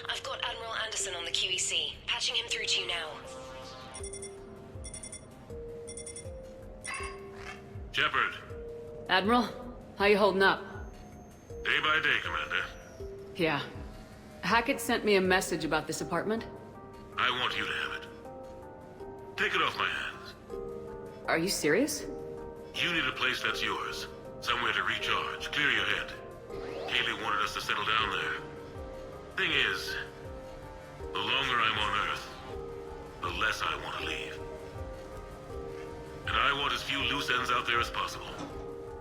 I've got Admiral Anderson on the QEC. Patching him through to you now. Shepard. Admiral, how you holding up? Day by day, Commander. Yeah. Hackett sent me a message about this apartment. I want you to have it. Take it off my hands. Are you serious? You need a place that's yours. Somewhere to recharge, clear your head. Kaylee wanted us to settle down there. Thing is, the longer I'm on Earth, the less I want to leave. And I want as few loose ends out there as possible.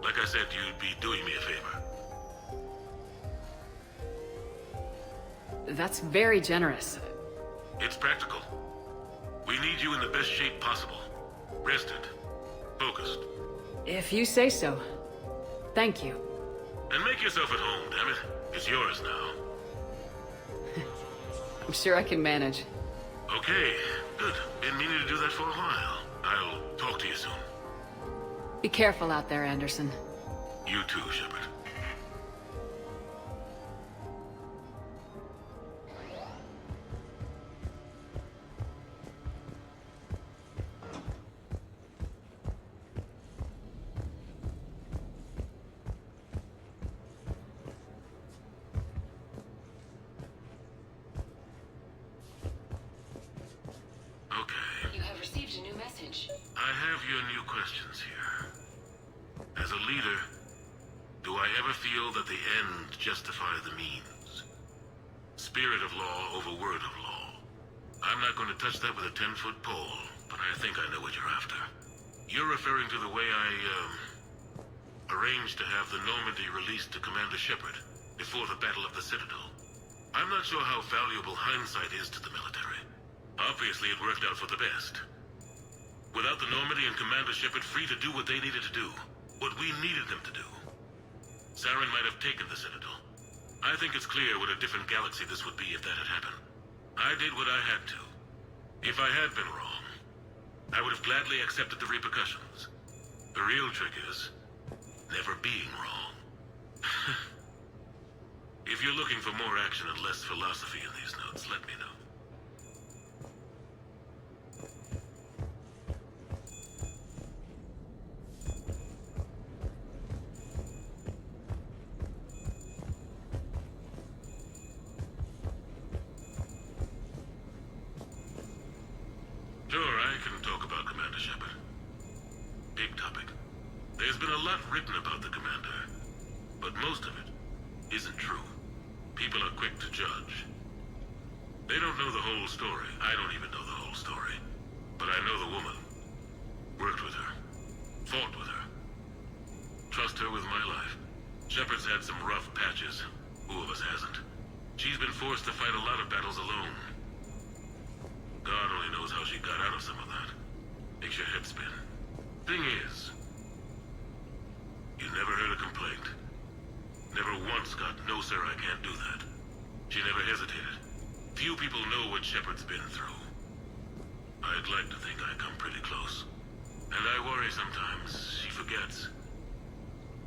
Like I said, you'd be doing me a favor. That's very generous. It's practical. We need you in the best shape possible. Rested. Focused. If you say so. Thank you. And make yourself at home, damn it. It's yours now. I'm sure I can manage. Okay, good. Been meaning to do that for a while. I'll talk to you soon. Be careful out there, Anderson. You too, Shepard. You have received a new message. I have your new questions here. As a leader, do I ever feel that the end justify the means? Spirit of law over word of law. I'm not going to touch that with a 10-foot pole, but I think I know what you're after. You're referring to the way I, arranged to have the Normandy released to Commander Shepard before the Battle of the Citadel. I'm not sure how valuable hindsight is to the military. Obviously, it worked out for the best. Without the Normandy and Commander Shepard free to do what they needed to do, what we needed them to do, Saren might have taken the Citadel. I think it's clear what a different galaxy this would be if that had happened. I did what I had to. If I had been wrong, I would have gladly accepted the repercussions. The real trick is never being wrong. If you're looking for more action and less philosophy in these notes, let me know. Sure, I can talk about Commander Shepard. Big topic. There's been a lot written about the Commander, but most of it isn't true. People are quick to judge. They don't know the whole story. I don't even know the whole story. But I know the woman. Worked with her. Fought with her. Trust her with my life. Shepard's had some rough patches. Who of us hasn't? She's been forced to fight a lot of battles alone. God only knows how she got out of some of that. Makes your head spin. Thing is, you never heard a complaint. Never once got, "No, sir, I can't do that." She never hesitated. Few people know what Shepard's been through. I'd like to think I come pretty close. And I worry sometimes she forgets.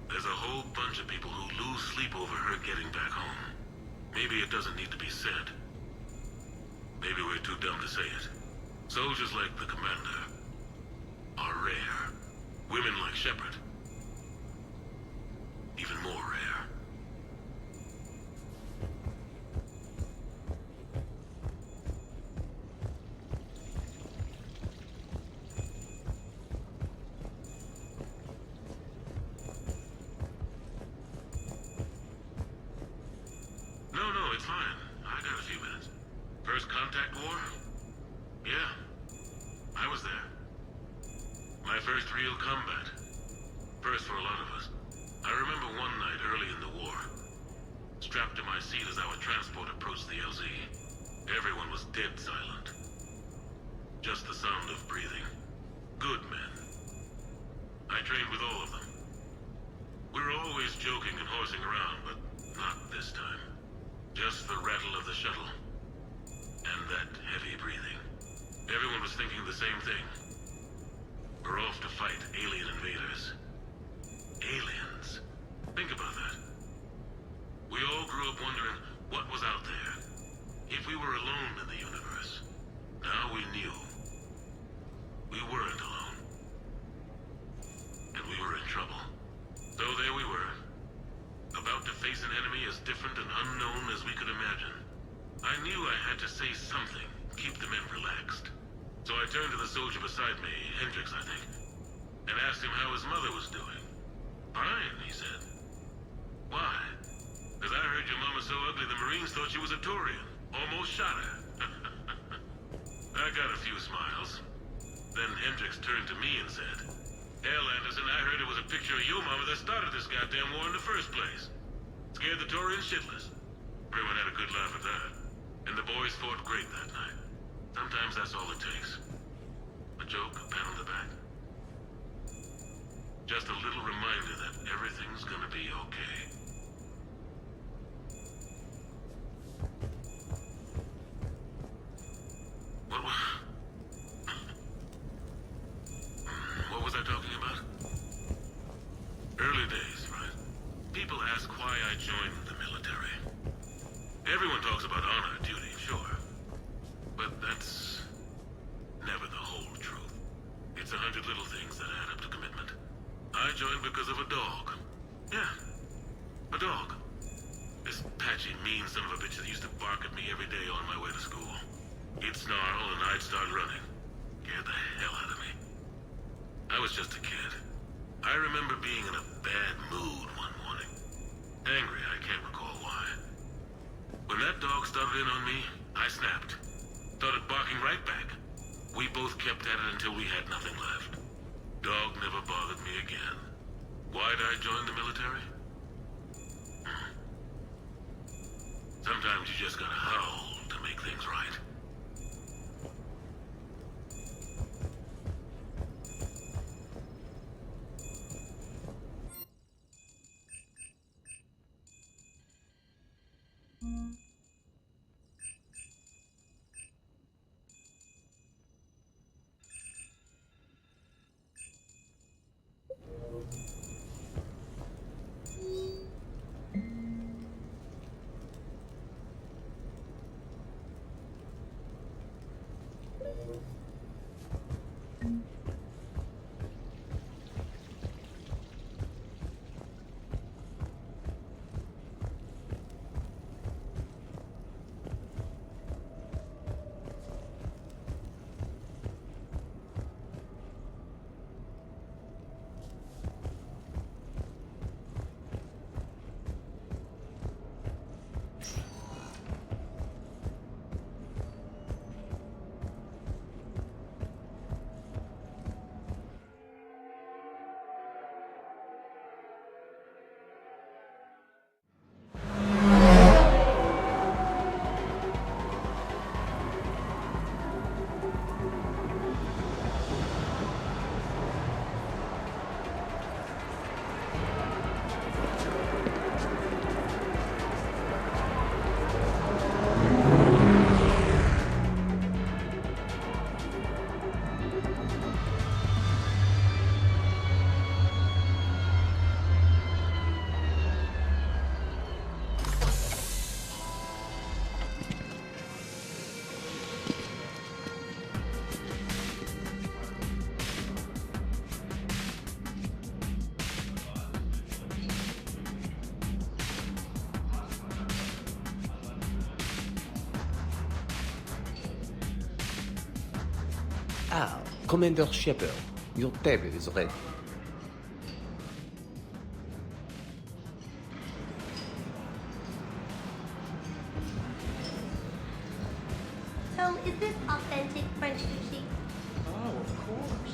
There's a whole bunch of people who lose sleep over her getting back home. Maybe it doesn't need to be said. Maybe we're too dumb to say it. Soldiers like the Commander are rare. Women like Shepard, even more rare. No, it's fine. I got a few minutes. First contact war? Yeah, I was there. My first real combat. First for a lot of us. I remember one night early in the war, strapped to my seat as our transport approached the LZ. Everyone was dead silent. Just the sound of breathing. Good men. I trained with all of them. We were always joking and horsing around, but not this time. Just the rattle of the shuttle. And that heavy breathing. Everyone was thinking the same thing. We're off to fight alien invaders. Aliens. Think about that. We all grew up wondering what was out there. the soldier beside me, Hendricks, I think, and asked him how his mother was doing. Fine, he said. Why? Because I heard your mama so ugly the Marines thought she was a Taurian. Almost shot her. I got a few smiles. Then Hendricks turned to me and said, "Hell, Anderson, I heard it was a picture of your mama that started this goddamn war in the first place. Scared the Taurians shitless." Everyone had a good laugh at that. And the boys fought great that night. Sometimes that's all it takes. A joke, a pat on the back. Just a little reminder that everything's gonna be okay. What was I talking about? Early days, right? People ask why I joined the military. Everyone talks about honor, duty, sure. But that's never the whole truth. It's 100 little things that add up to commitment. I joined because of a dog. Yeah, a dog. This patchy, mean son of a bitch that used to bark at me every day on my way to school. He'd snarl and I'd start running. Scared the hell out of me. I was just a kid. I remember being in a bad mood one morning. Angry, I can't recall why. When that dog started in on me, I snapped. Started barking right back. We both kept at it until we had nothing left. Dog never bothered me again. Why'd I join the military? Sometimes you just gotta howl to make things right. Ah, Commander Shepard, your table is ready. So, is this authentic French sushi? Oh, of course.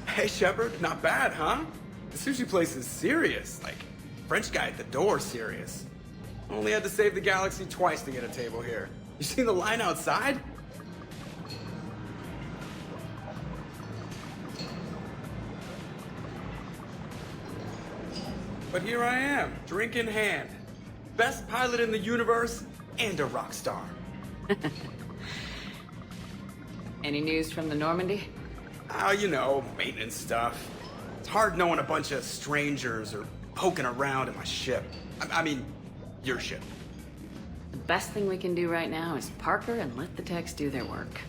Hey, Shepard, not bad, huh? The sushi place is serious. Like, French guy at the door serious. Only had to save the galaxy twice to get a table here. You seen the line outside? But here I am, drink in hand. Best pilot in the universe and a rock star. Any news from the Normandy? Oh, you know, maintenance stuff. It's hard knowing a bunch of strangers or poking around in my ship. I mean, your ship. The best thing we can do right now is park her and let the techs do their work.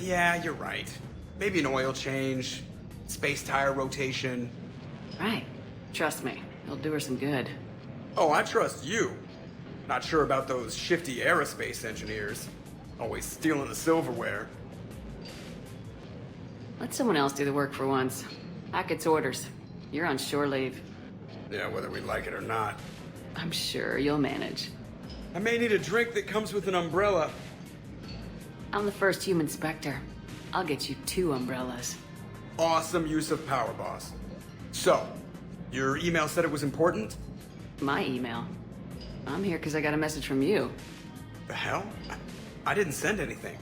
Yeah, you're right. Maybe an oil change, space tire rotation. Right. Trust me, it'll do her some good. Oh, I trust you. Not sure about those shifty aerospace engineers. Always stealing the silverware. Let someone else do the work for once. Hackett's orders. You're on shore leave. Yeah, whether we like it or not. I'm sure you'll manage. I may need a drink that comes with an umbrella. I'm the first human Spectre. I'll get you 2 umbrellas. Awesome use of power, boss. So, your email said it was important? My email. I'm here because I got a message from you. The hell? I didn't send anything.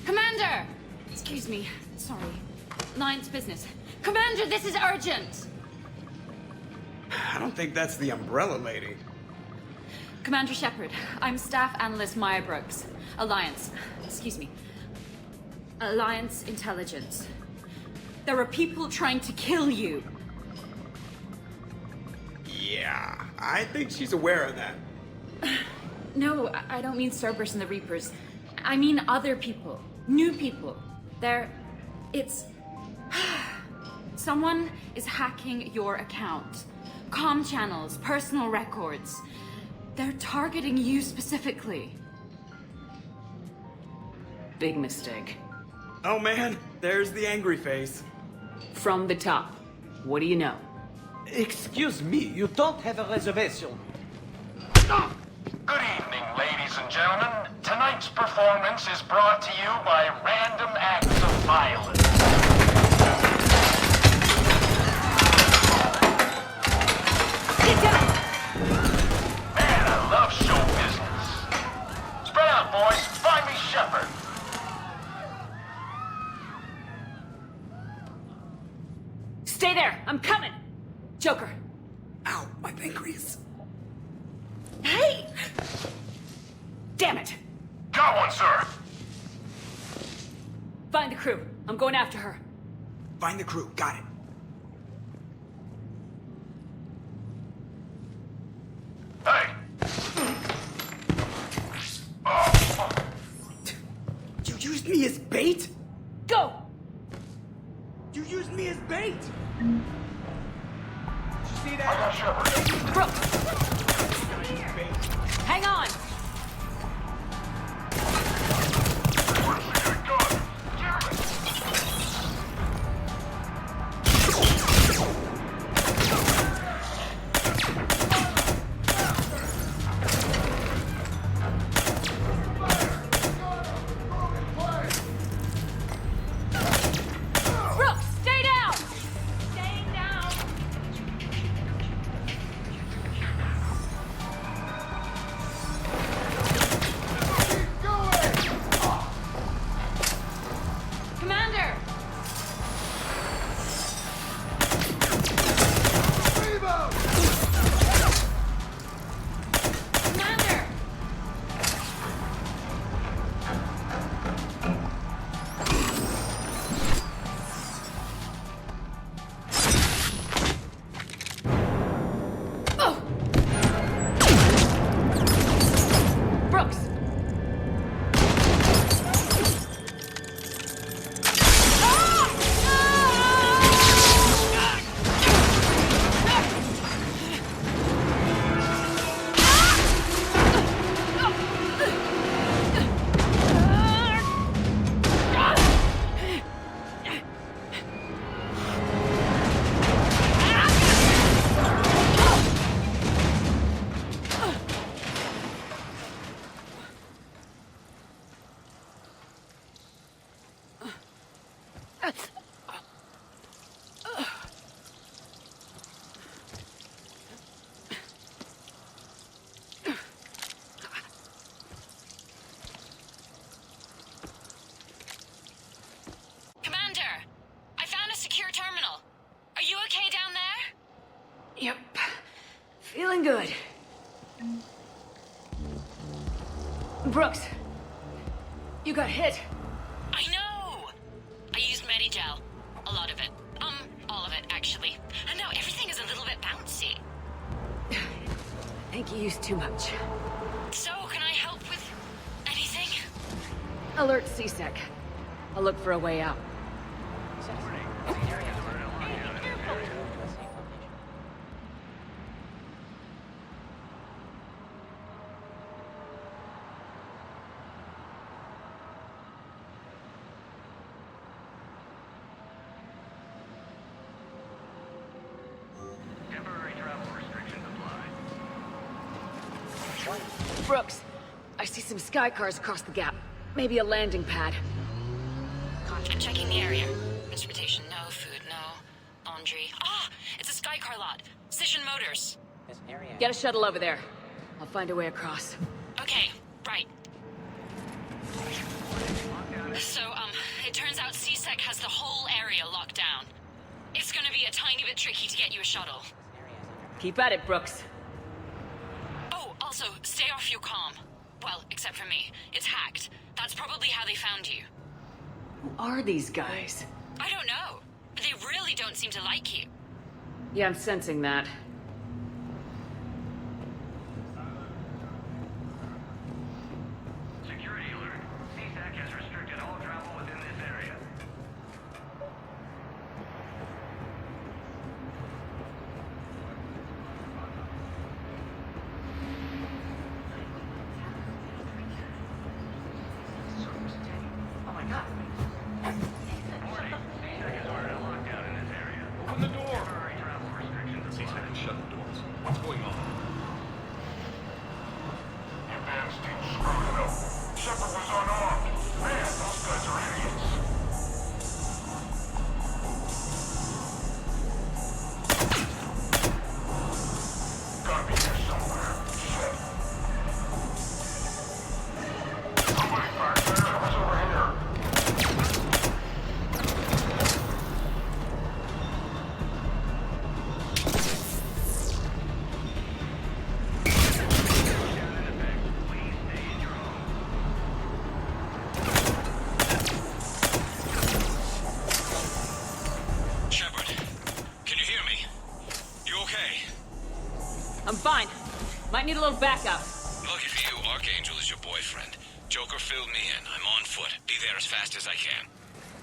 Commander! Excuse me. Sorry. Lion's business. Commander, this is urgent! I don't think that's the umbrella lady. Commander Shepard, I'm Staff Analyst Maya Brooks. Alliance. Excuse me. Alliance Intelligence. There are people trying to kill you. Yeah, I think she's aware of that. No, I don't mean Cerberus and the Reapers. I mean other people. New people. It's... Someone is hacking your account. Comm channels, personal records. They're targeting you specifically. Big mistake. Oh man, there's the angry face. From the top. What do you know? Excuse me, you don't have a reservation. Good evening, ladies and gentlemen. Tonight's performance is brought to you by random acts of violence. Get down! Man, I love show business. Spread out, boys. Find me Shepard. Stay there! I'm coming! Joker. Ow, my pancreas. Hey! Damn it! Got one, sir. Find the crew. I'm going after her. Find the crew, got it. Hey! You used me as bait? Go! You used me as bait? I got Shepard. Brooke! Hang on! Brooke, stay down! Staying down! Commander! Commander! Oh! Brooks! Commander, I found a secure terminal. Are you okay down there? Yep. Feeling good. Brooks, you got hit. I know! I used Medigel. A lot of it. All of it, actually. And now everything is a little bit bouncy. I think you used too much. So, can I help with anything? Alert C-Sec. I'll look for a way out. Brooks, I see some sky cars across the gap. Maybe a landing pad. I'm checking the area. Transportation, no. Food, no. Laundry. Ah! It's a sky car lot. Cision Motors. Get a shuttle over there. I'll find a way across. Okay, right. So, it turns out CSEC has the whole area locked down. It's gonna be a tiny bit tricky to get you a shuttle. Keep at it, Brooks. Oh, also, stay off your comm. Well, except for me. It's hacked. That's probably how they found you. Who are these guys? I don't know. But they really don't seem to like you. Yeah, I'm sensing that. Security alert. CSAC has restricted all travel within this area. Oh my god. Warning. CSAC has ordered a lockdown in this area. Open the door! Temporary travel restrictions See if I apply. can shut the doors. What's going on? Advance team screwed it up. Shepard was unarmed. Man, those guys are idiots. Gotta be here somewhere. Shit. Somebody back there. Who's over here? Please stay in your home. Shepard, can you hear me? You okay? I'm fine. Might need a little backup. Lucky for you, Archangel is your boyfriend. Joker filled me in. I'm on foot. Be there as fast as I can.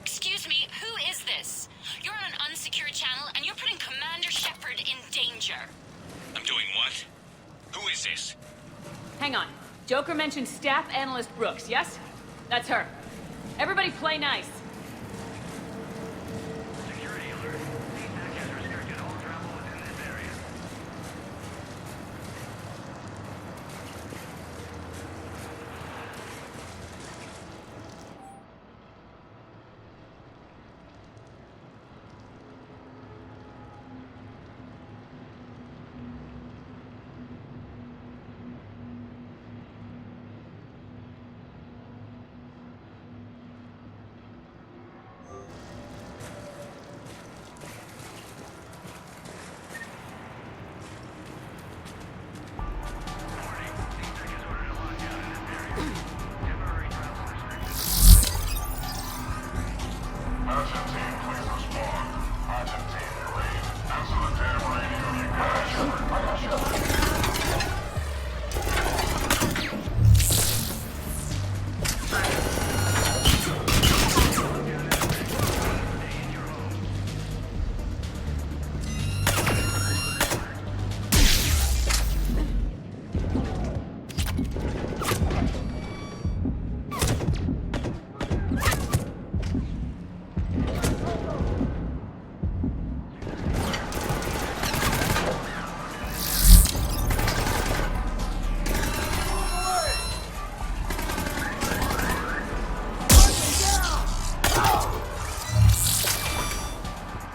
Excuse me, who is this? You're on an unsecured channel and you're putting Commander Shepard in danger. I'm doing what? Who is this? Hang on. Joker mentioned staff analyst Brooks, yes? That's her. Everybody play nice. Security alert. CSAC has restricted all travel within this area. Warning. CSAC has ordered a lockdown in this area. Temporary travel restrictions. Action team, please respond. Action team, you read. Answer the damn radio, you guys. Shepard, I got Shepard. Stay in your home.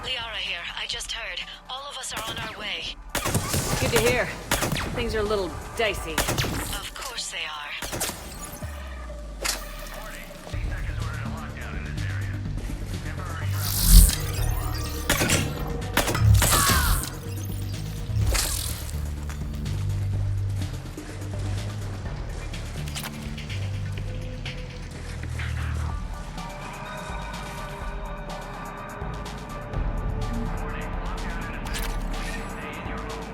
Liara here. I just heard. All of us are on our way. Good to hear. Things are a little dicey. Of course they are. Warning. CSAC has ordered a lockdown in this area. Temporary travel restrictions apply. Warning. Lockdown in effect. Please stay in your home.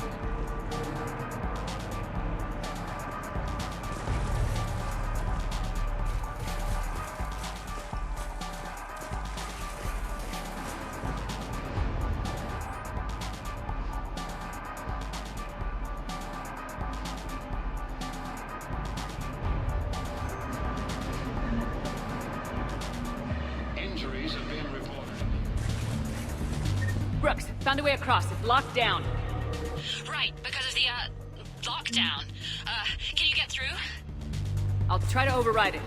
Injuries have been reported. Brooks, found a way across. It's locked down. Right, because of the, lockdown. Can you get through? I'll try to override it.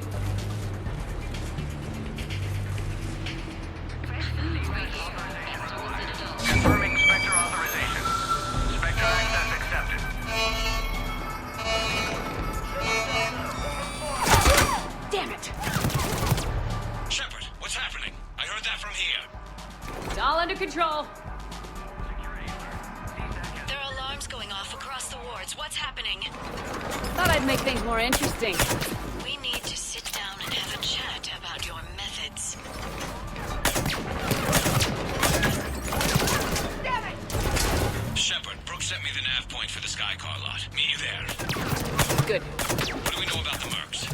Confirming Spectre authorization. Spectre access accepted. Damn it! Shepard, what's happening? I heard that from here. It's all under control. There are alarms going off across the wards. What's happening? Thought I'd make things more interesting. We need to sit down and have a chat about your methods. Shepard, Brooks sent me the nav point for the Skycar lot. Meet you there. Good. What do we know about the mercs?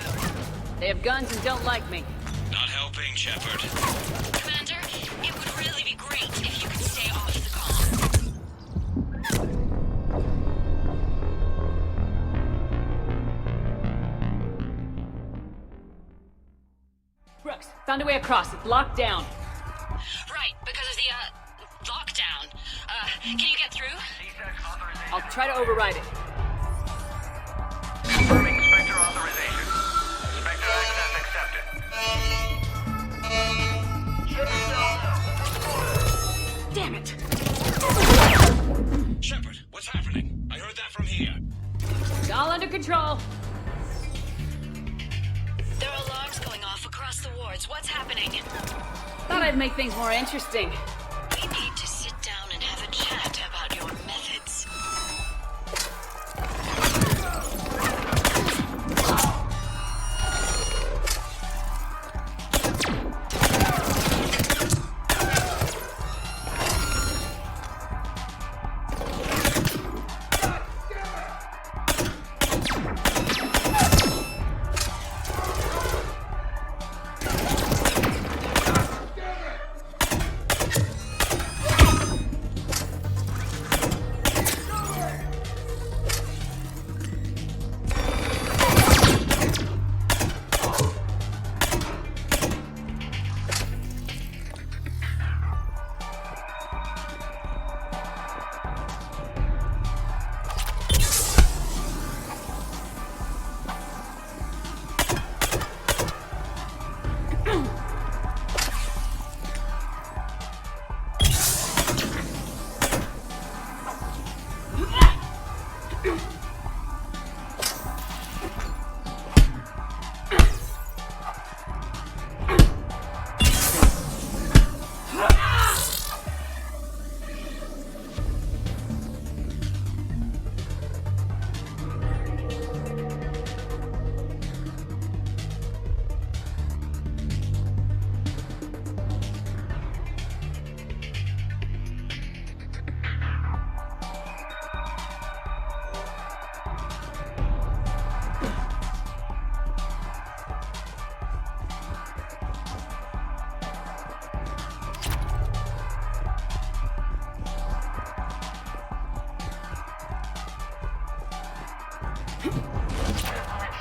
They have guns and don't like me. Not helping, Shepard. Commander, it would really be great if you could stay off the comm. Brooks, found a way across. It's locked down. Right, because of the, lockdown. Can you get through? I'll try to override it. Confirming Spectre authorization. Spectre access accepted. Damn it! Shepard, what's happening? I heard that from here. It's all under control. There are alarms going off across the wards. What's happening? Thought I'd make things more interesting. We need to sit down and have a chat about your methods.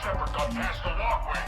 Shepard got past the walkway.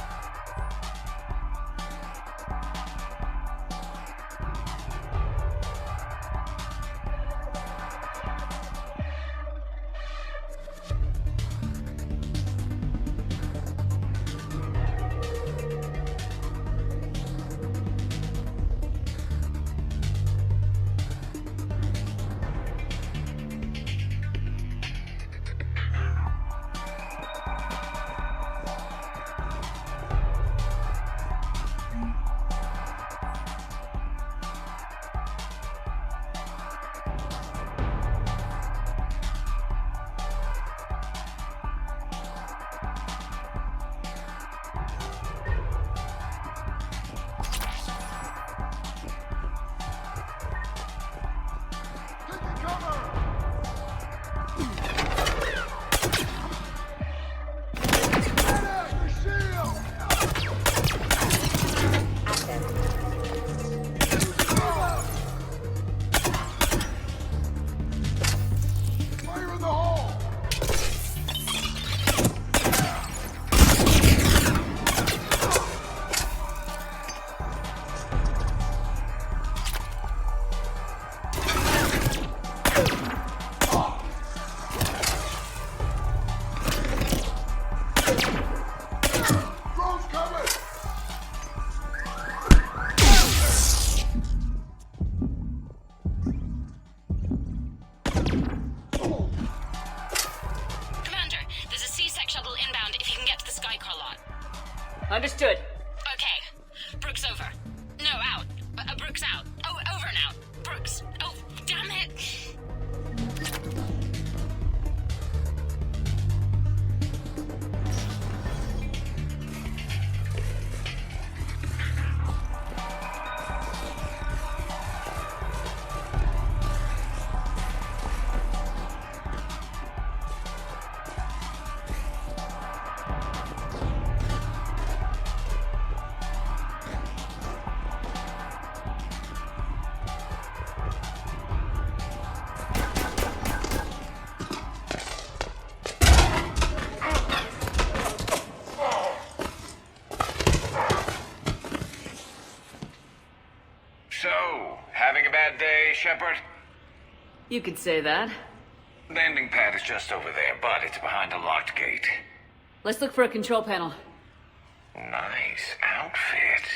Understood. Okay. Brooks over. No, out. Brooks out. Oh, over and out. Brooks. Oh, damn it. So, having a bad day, Shepard? You could say that. Landing pad is just over there, but it's behind a locked gate. Let's look for a control panel. Nice outfit.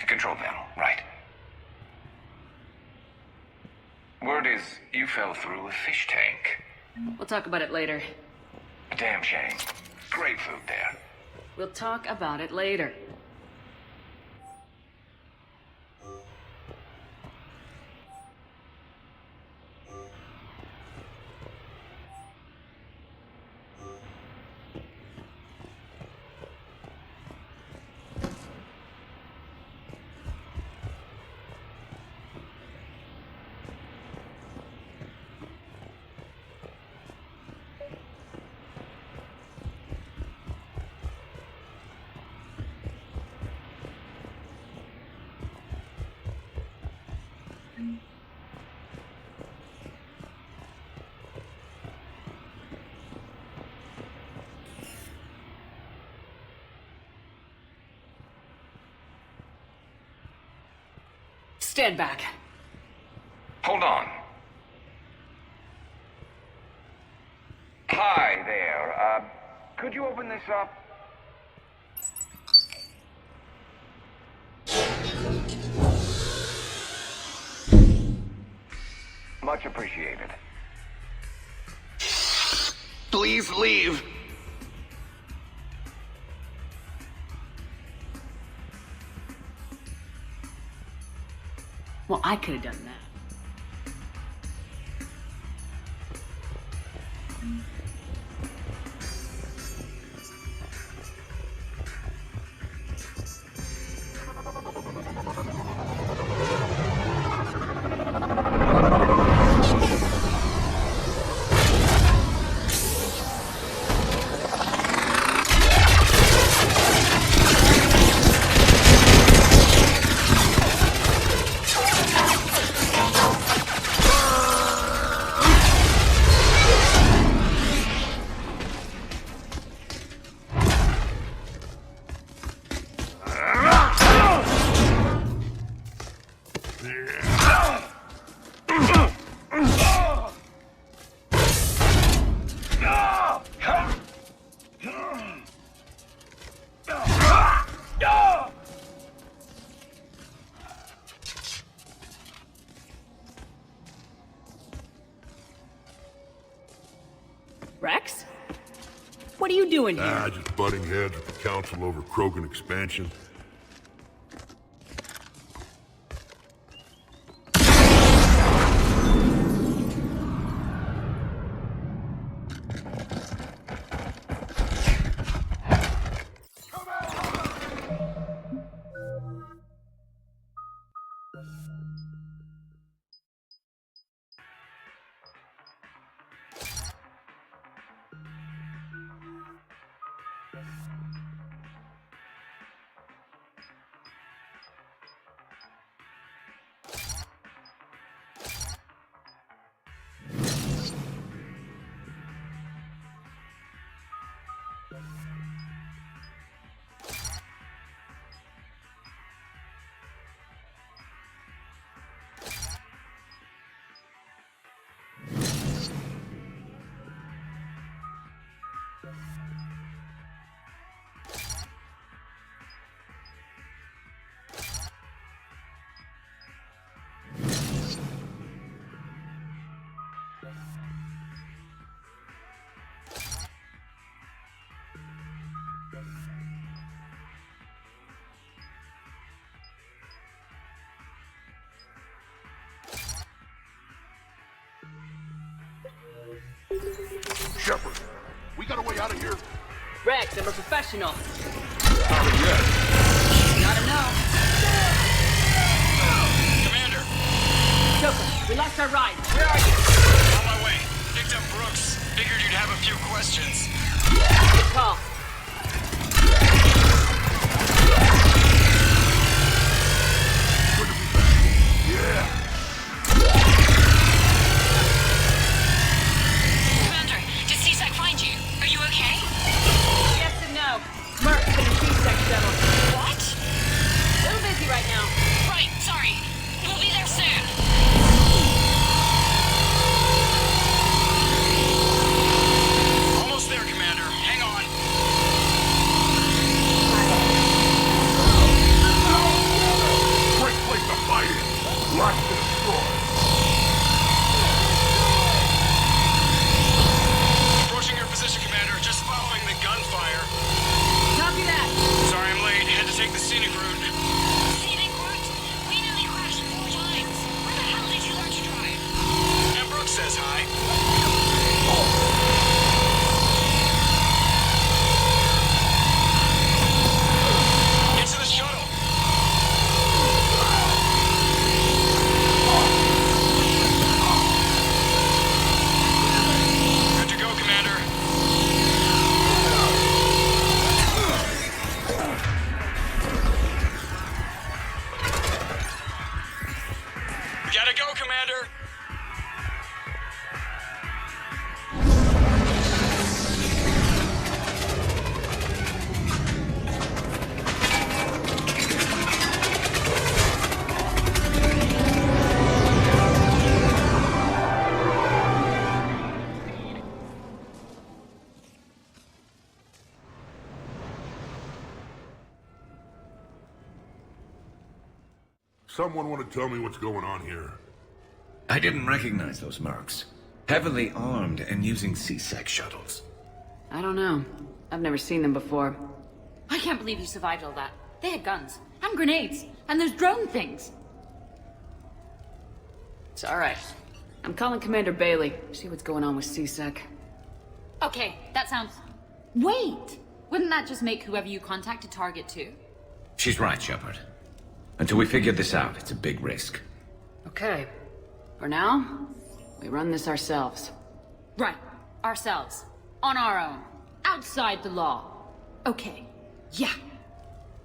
Control panel, right. Word is you fell through a fish tank. We'll talk about it later. Damn shame. Great food there. We'll talk about it later. Stand back. Hold on. Hi there. Could you open this up? Much appreciated. Please leave. Well, I could have done that. Rex? What are you doing here? Just butting heads with the council over Krogan expansion. Shepard, we got a way out of here? Rex, I'm a professional. Yes. Gotta know. Commander! Joker, we lost our ride. Where are you? On my way. Picked up Brooks. Figured you'd have a few questions. Good call. Yeah. Commander, did CSEC find you? Are you okay? Yes and no. Merc in the C-Sec shuttle. What? A little busy right now. Right, sorry. We'll be there soon. Almost there, Commander. Hang on. Great place to fight it. Lots to destroy. Approaching your position, Commander. Just following the gunfire. Copy that. Sorry I'm late. Had to take the scenic route. Scenic route? We nearly crashed 4 times. Where the hell did you learn to drive? And Brooks says hi. Get to the shuttle. Good to go, Commander. We gotta go, Commander. Someone want to tell me what's going on here? I didn't recognize those mercs. Heavily armed and using C-Sec shuttles. I don't know. I've never seen them before. I can't believe you survived all that. They had guns, and grenades, and those drone things. It's alright. I'm calling Commander Bailey. See what's going on with C-Sec. Okay, that sounds... Wait! Wouldn't that just make whoever you contact a target too? She's right, Shepard. Until we figure this out, it's a big risk. Okay. For now, we run this ourselves. Right. Ourselves. On our own. Outside the law. Okay. Yeah.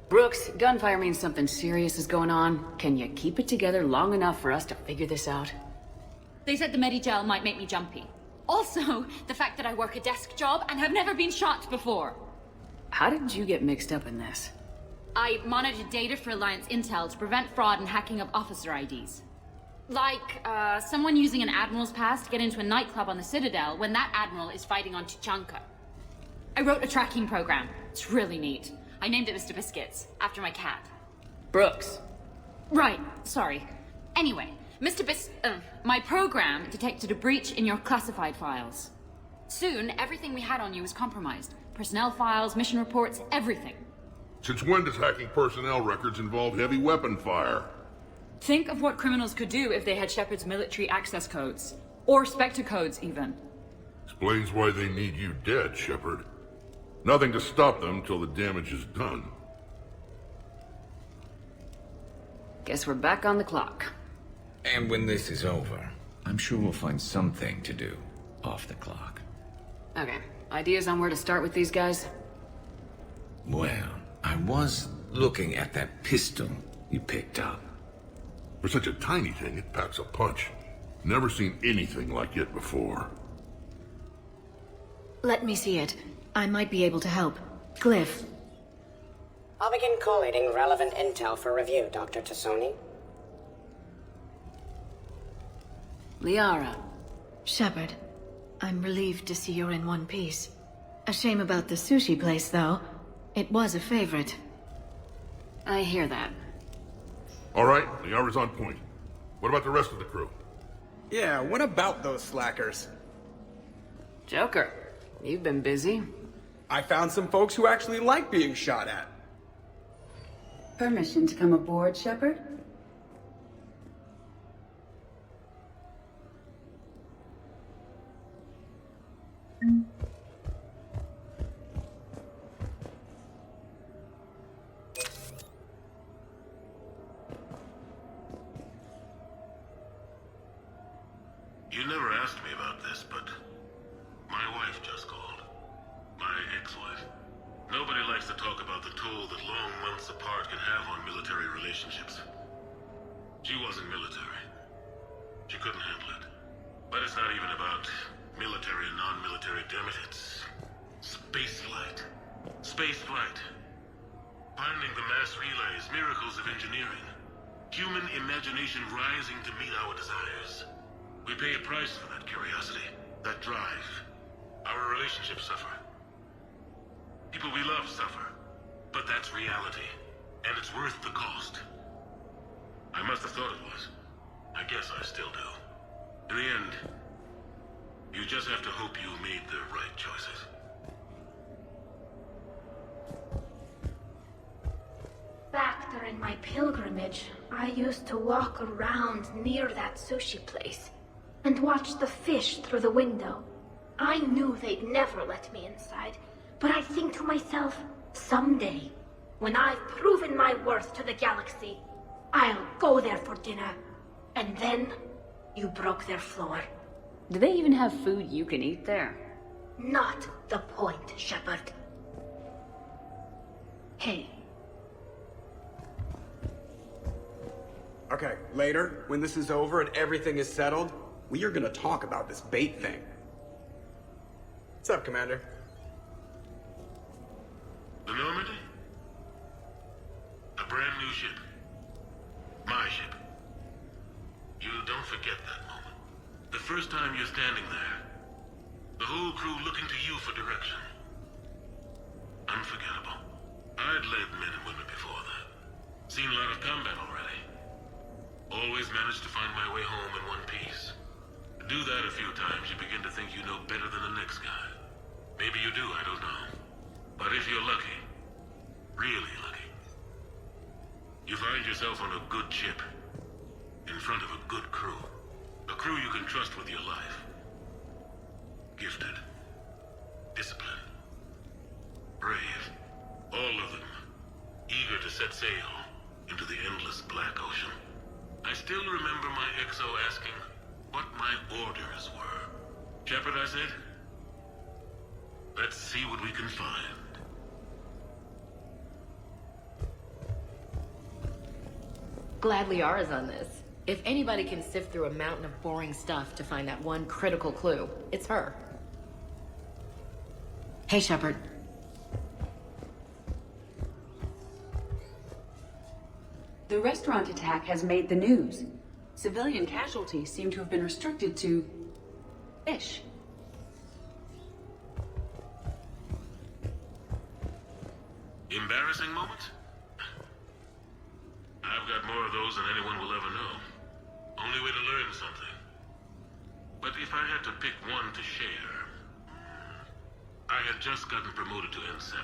Brooks, gunfire means something serious is going on. Can you keep it together long enough for us to figure this out? They said the Medigel might make me jumpy. Also, the fact that I work a desk job and have never been shot before. How did you get mixed up in this? I monitored data for Alliance intel to prevent fraud and hacking of officer IDs. Like, someone using an Admiral's pass to get into a nightclub on the Citadel when that Admiral is fighting on Tuchanka. I wrote a tracking program. It's really neat. I named it Mr. Biscuits, after my cat. Brooks. Right, sorry. Anyway, my program detected a breach in your classified files. Soon, everything we had on you was compromised. Personnel files, mission reports, everything. Since when does hacking personnel records involve heavy weapon fire? Think of what criminals could do if they had Shepard's military access codes. Or Spectre codes, even. Explains why they need you dead, Shepard. Nothing to stop them till the damage is done. Guess we're back on the clock. And when this is over, I'm sure we'll find something to do off the clock. Okay, ideas on where to start with these guys? Well, I was looking at that pistol you picked up. For such a tiny thing, it packs a punch. Never seen anything like it before. Let me see it. I might be able to help. Glyph. I'll begin collating relevant intel for review, Dr. Tassoni. Liara. Shepard. I'm relieved to see you're in one piece. A shame about the sushi place, though. It was a favorite. I hear that. All right, the hour's on point. What about the rest of the crew? Yeah, what about those slackers? Joker, you've been busy. I found some folks who actually like being shot at. Permission to come aboard, Shepard? You never asked me about this, but my wife just called. My ex-wife. Nobody likes to talk about the toll that long months apart can have on military relationships. She wasn't military. She couldn't handle it. But it's not even about military and non-military, damn it. It's space flight. Space flight. Finding the mass relays, miracles of engineering. Human imagination rising to meet our desires. We pay a price for that curiosity, that drive. Our relationships suffer. People we love suffer. But that's reality. And it's worth the cost. I must have thought it was. I guess I still do. In the end, you just have to hope you made the right choices. Back during my pilgrimage, I used to walk around near that sushi place and watch the fish through the window. I knew they'd never let me inside, but I'd think to myself, someday, when I've proven my worth to the galaxy, I'll go there for dinner. And then, you broke their floor. Do they even have food you can eat there? Not the point, Shepard. Hey. Okay, later, when this is over and everything is settled, we are gonna talk about this bait thing. What's up, Commander? The Normandy? A brand new ship. My ship. You don't forget that moment. The first time you're standing there. The whole crew looking to you for direction. Unforgettable. I'd led men and women before that. Seen a lot of combat already. Always managed to find my way home in one piece. Do that a few times, you begin to think you know better than the next guy. Maybe you do, I don't know. But if you're lucky, really lucky, you find yourself on a good ship, in front of a good crew. A crew you can trust with your life. Gifted. Disciplined. Brave. All of them. Eager to set sail into the endless black ocean. I still remember my XO asking what my orders were. Shepard, I said, let's see what we can find. Glad Liara's on this. If anybody can sift through a mountain of boring stuff to find that one critical clue, it's her. Hey, Shepard. The restaurant attack has made the news. Civilian casualties seem to have been restricted to fish. Embarrassing moments? I've got more of those than anyone will ever know. Only way to learn something. But if I had to pick one to share, I had just gotten promoted to N7.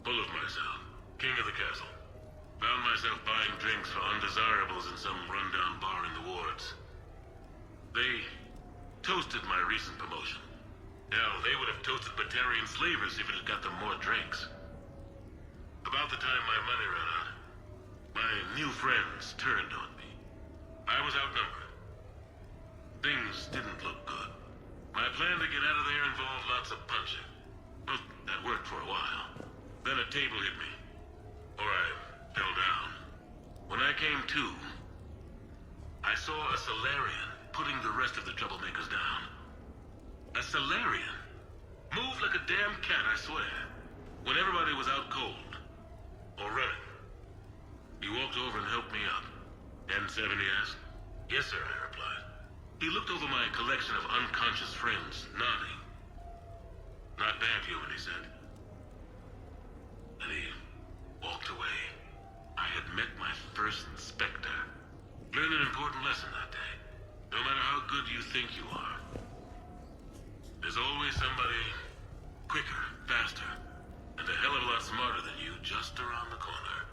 Full of myself. King of the castle. Found myself buying drinks for undesirables in some rundown bar in the wards. They toasted my recent promotion. Hell, they would have toasted Batarian slavers if it had got them more drinks. About the time my money ran out, my new friends turned on me. I was outnumbered. Things didn't look good. My plan to get out of there involved lots of punching. Well, that worked for a while. Then a table hit me. Or I fell down. When I came to, I saw a Solarian putting the rest of the troublemakers down. A Solarian? Moved like a damn cat, I swear. When everybody was out cold. Or running. He walked over and helped me up. N7, he asked. Yes, sir, I replied. He looked over my collection of unconscious friends, nodding. Not bad, human, he said. And he walked away. I had met my first Spectre. Learned an important lesson that day. No matter how good you think you are, there's always somebody quicker, faster, and a hell of a lot smarter than you just around the corner.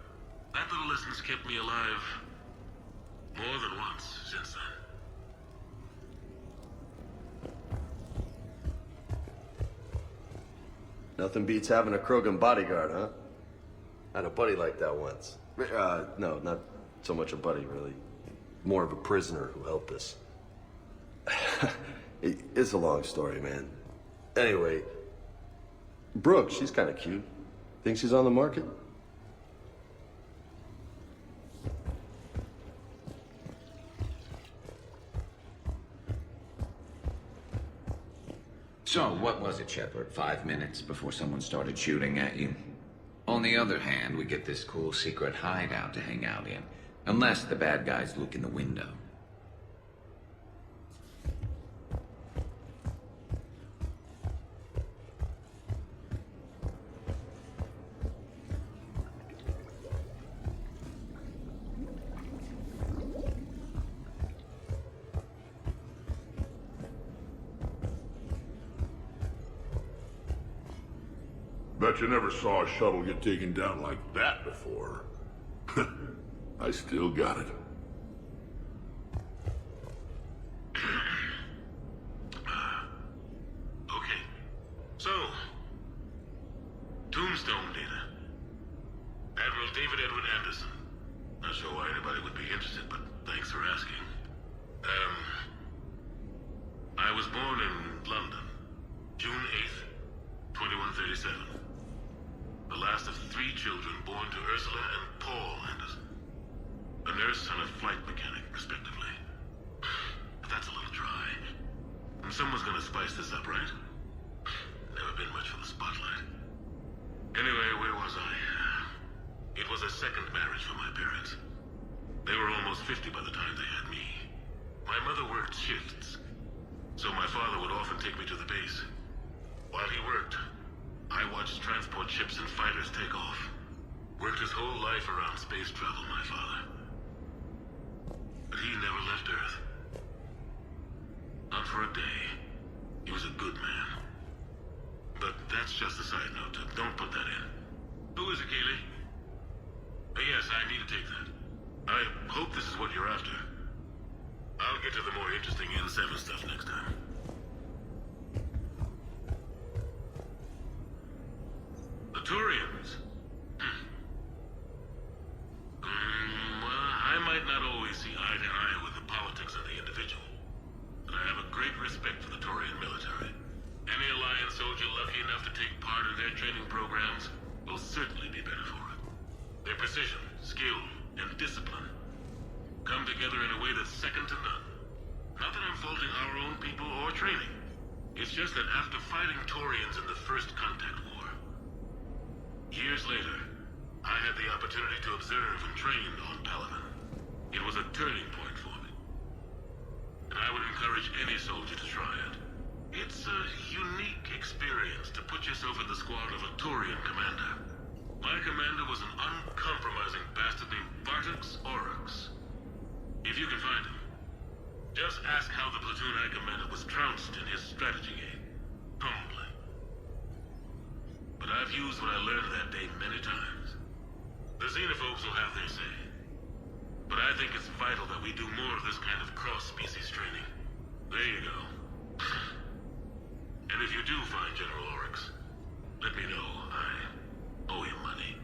That little lesson's kept me alive more than once since then. Nothing beats having a Krogan bodyguard, huh? I had a buddy like that once. No, not so much a buddy, really. More of a prisoner who helped us. It's a long story, man. Anyway, Brooke, she's kind of cute. Think she's on the market? So, what was it, Shepard? 5 minutes before someone started shooting at you? On the other hand, we get this cool secret hideout to hang out in. Unless the bad guys look in the window. Bet you never saw a shuttle get taken down like that before. I still got it. Okay. So, Tombstone data. Admiral David Edward Anderson. Not sure why anybody would be interested, but thanks for asking. I was born in London, June 8th, 2137. The last of 3 children born to Ursula and Paul Anderson. A nurse and a flight mechanic, respectively. But that's a little dry. And someone's gonna spice this up, right? Never been much for the spotlight. Anyway, where was I? It was a second marriage for my parents. They were almost 50 by the time they had me. My mother worked shifts, so my father would often take me to the base. While he worked, I watched transport ships and fighters take off. Worked his whole life around space travel, my father. But he never left Earth. Not for a day. He was a good man. But that's just a side note. Don't put that in. Who is it, Kaylee? Yes, I need to take that. I hope this is what you're after. I'll get to the more interesting N7 stuff next time. The Turians. Well, I might not always see eye to eye with the politics of the individual, but I have a great respect for the Turian military. Any Alliance soldier lucky enough to take part in their training programs will certainly be better for it. Their precision, skill, and discipline come together in a way that's second to none. Not that I'm faulting our own people or training. It's just that after fighting Turians in the First Contact War, years later, I had the opportunity to observe and train on Paladin. It was a turning point for me. And I would encourage any soldier to try it. It's a unique experience to put yourself in the squad of a Turian commander. My commander was an uncompromising bastard named Bartux Oryx. If you can find him, just ask how the platoon I commanded was trounced in his strategy game. Humbling. But I've used what I learned that day many times. The xenophobes will have their say. But I think it's vital that we do more of this kind of cross-species training. There you go. And if you do find General Oryx, let me know. I owe him money.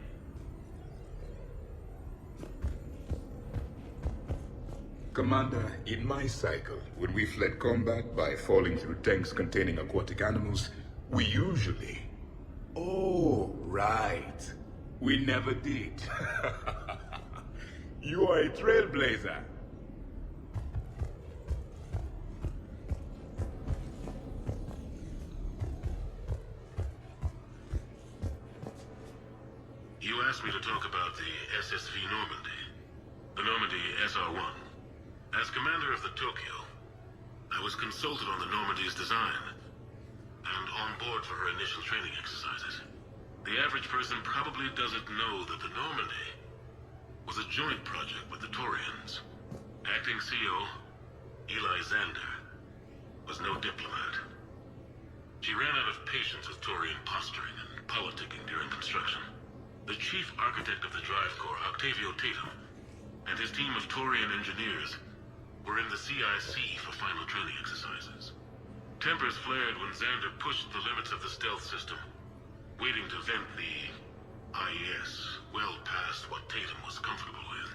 Commander, in my cycle, when we fled combat by falling through tanks containing aquatic animals, we usually... Oh, right. We never did. You are a trailblazer. You asked me to talk about the SSV Normandy. The Normandy SR-1. As commander of the Tokyo, I was consulted on the Normandy's design and on board for her initial training exercises. The average person probably doesn't know that the Normandy was a joint project with the Turians. Acting CO, Eli Xander, was no diplomat. She ran out of patience with Turian posturing and politicking during construction. The chief architect of the Drive Corps, Octavio Tatum, and his team of Turian engineers were in the CIC for final training exercises. Tempers flared when Xander pushed the limits of the stealth system waiting to vent the IES well past what Tatum was comfortable with.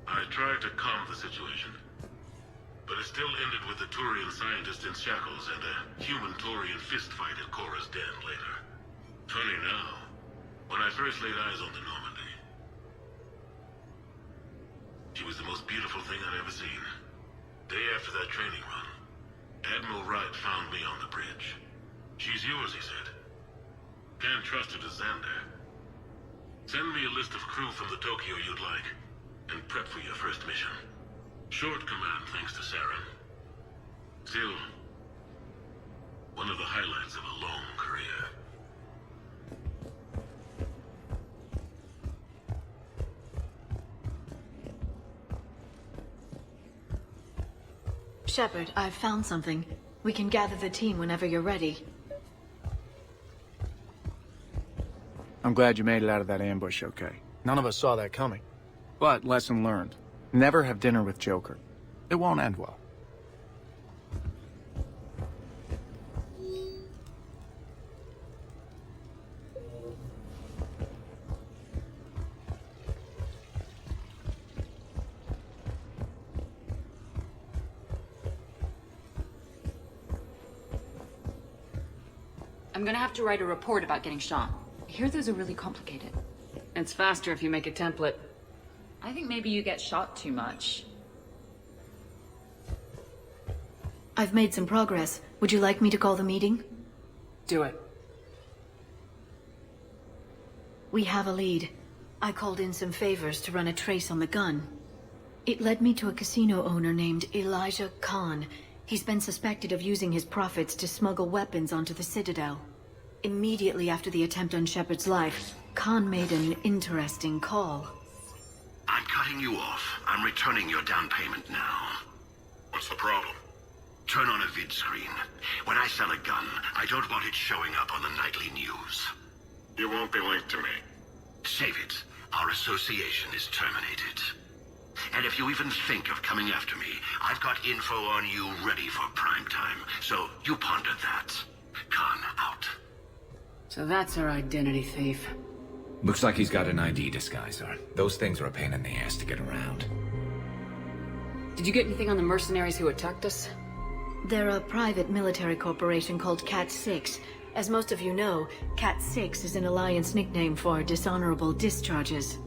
I tried to calm the situation, but it still ended with the Turian scientist in shackles and a human Turian fistfight at Cora's den later. Funny now, when I first laid eyes on the Normandy, she was the most beautiful thing I'd ever seen. Day after that training run, Admiral Wright found me on the bridge. She's yours, he said. Can't trust her to Xander. Send me a list of crew from the Tokyo you'd like, and prep for your first mission. Short command thanks to Saren. Still, one of the highlights of a long career. Shepard, I've found something. We can gather the team whenever you're ready. I'm glad you made it out of that ambush okay. None of us saw that coming. But lesson learned. Never have dinner with Joker. It won't end well. I'm gonna have to write a report about getting shot. I hear those are really complicated. It's faster if you make a template. I think maybe you get shot too much. I've made some progress. Would you like me to call the meeting? Do it. We have a lead. I called in some favors to run a trace on the gun. It led me to a casino owner named Elijah Khan. He's been suspected of using his profits to smuggle weapons onto the Citadel. Immediately after the attempt on Shepard's life, Khan made an interesting call. I'm cutting you off. I'm returning your down payment now. What's the problem? Turn on a vid screen. When I sell a gun, I don't want it showing up on the nightly news. You won't be linked to me. Save it. Our association is terminated. And if you even think of coming after me, I've got info on you ready for prime time. So you ponder that. Khan out. So that's our identity thief. Looks like he's got an ID disguiser. Those things are a pain in the ass to get around. Did you get anything on the mercenaries who attacked us? They're a private military corporation called Cat 6. As most of you know, Cat 6 is an Alliance nickname for dishonorable discharges.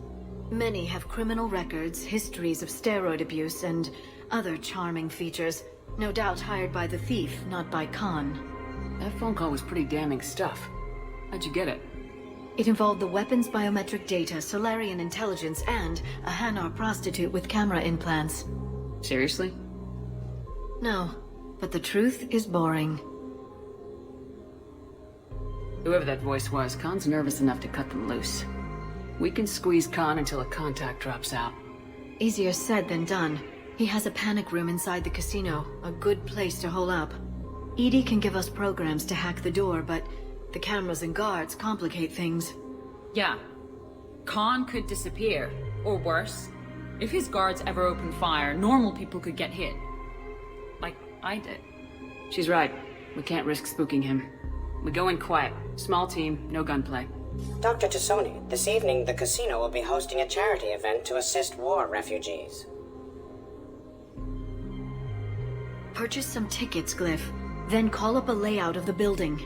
Many have criminal records, histories of steroid abuse, and other charming features. No doubt hired by the thief, not by Khan. That phone call was pretty damning stuff. How'd you get it? It involved the weapons biometric data, Solarian intelligence, and a Hanar prostitute with camera implants. Seriously? No, but the truth is boring. Whoever that voice was, Khan's nervous enough to cut them loose. We can squeeze Khan until a contact drops out. Easier said than done. He has a panic room inside the casino, a good place to hole up. EDI can give us programs to hack the door, but the cameras and guards complicate things. Yeah. Khan could disappear. Or worse. If his guards ever opened fire, normal people could get hit. Like I did. She's right. We can't risk spooking him. We go in quiet. Small team, no gunplay. Dr. Tassoni, this evening the casino will be hosting a charity event to assist war refugees. Purchase some tickets, Glyph. Then call up a layout of the building.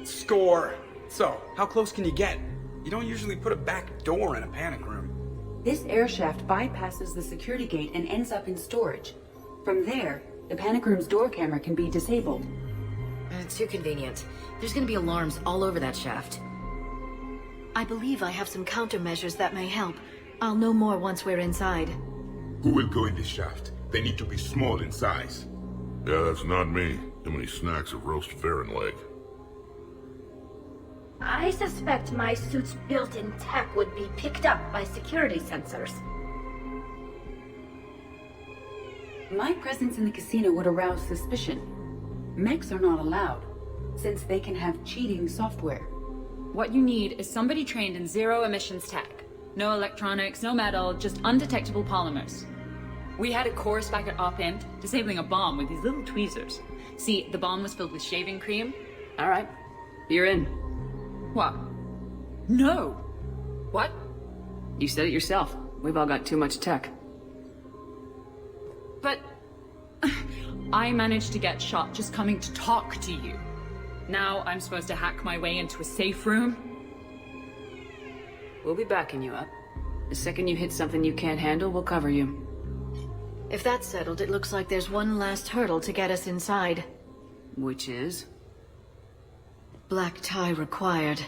Score! So, how close can you get? You don't usually put a back door in a panic room. This air shaft bypasses the security gate and ends up in storage. From there, the panic room's door camera can be disabled. It's too convenient. There's gonna be alarms all over that shaft. I believe I have some countermeasures that may help. I'll know more once we're inside. Who will go in this shaft? They need to be small in size. Yeah, that's not me. Too many snacks of roast Farron leg. I suspect my suit's built-in tech would be picked up by security sensors. My presence in the casino would arouse suspicion. Mechs are not allowed, since they can have cheating software. What you need is somebody trained in zero-emissions tech. No electronics, no metal, just undetectable polymers. We had a course back at Op End, disabling a bomb with these little tweezers. See, the bomb was filled with shaving cream. All right. You're in. What? No! What? You said it yourself. We've all got too much tech. But... I managed to get shot just coming to talk to you. Now I'm supposed to hack my way into a safe room? We'll be backing you up. The second you hit something you can't handle, we'll cover you. If that's settled, it looks like there's one last hurdle to get us inside. Which is? Black tie required.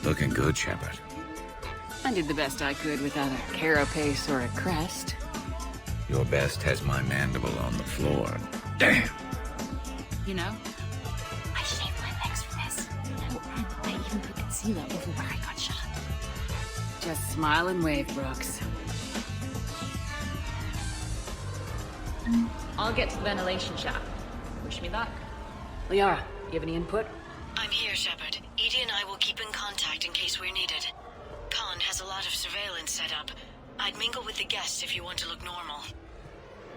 Looking good, Shepard. I did the best I could without a carapace or a crest. Your best has my mandible on the floor. Damn! You know, I shaved my legs for this. Oh, and I even put concealer over where I got shot. Just smile and wave, Brooks. I'll get to the ventilation shaft. Wish me luck. Liara, you have any input? I'm here, Shepard. Edie and I will keep in contact in case we're needed. Khan has a lot of surveillance set up. I'd mingle with the guests if you want to look normal.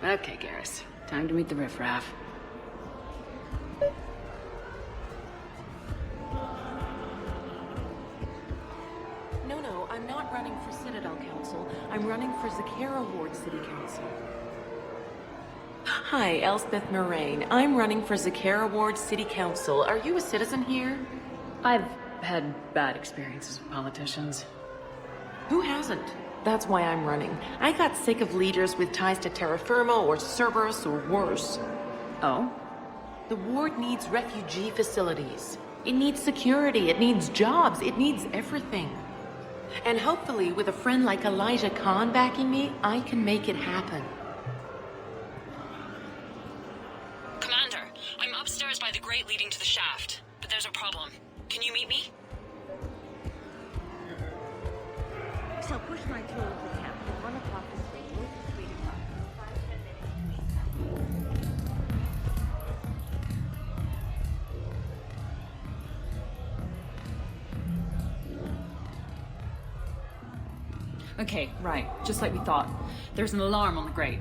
Okay, Garrus. Time to meet the riffraff. No, I'm not running for Citadel Council. I'm running for Zakara Ward City Council. Hi, Elspeth Moraine. I'm running for Zakara Ward City Council. Are you a citizen here? I've had bad experiences with politicians. Who hasn't? That's why I'm running. I got sick of leaders with ties to terra firma or Cerberus or worse. Oh? The ward needs refugee facilities. It needs security. It needs jobs. It needs everything. And hopefully, with a friend like Elijah Khan backing me, I can make it happen. Commander, I'm upstairs by the grate leading to the shaft, but there's a problem. Can you meet me? So push my tool to the camp and run across the street. Move the street across. 5-10 minutes. Okay, right. Just like we thought. There's an alarm on the grate.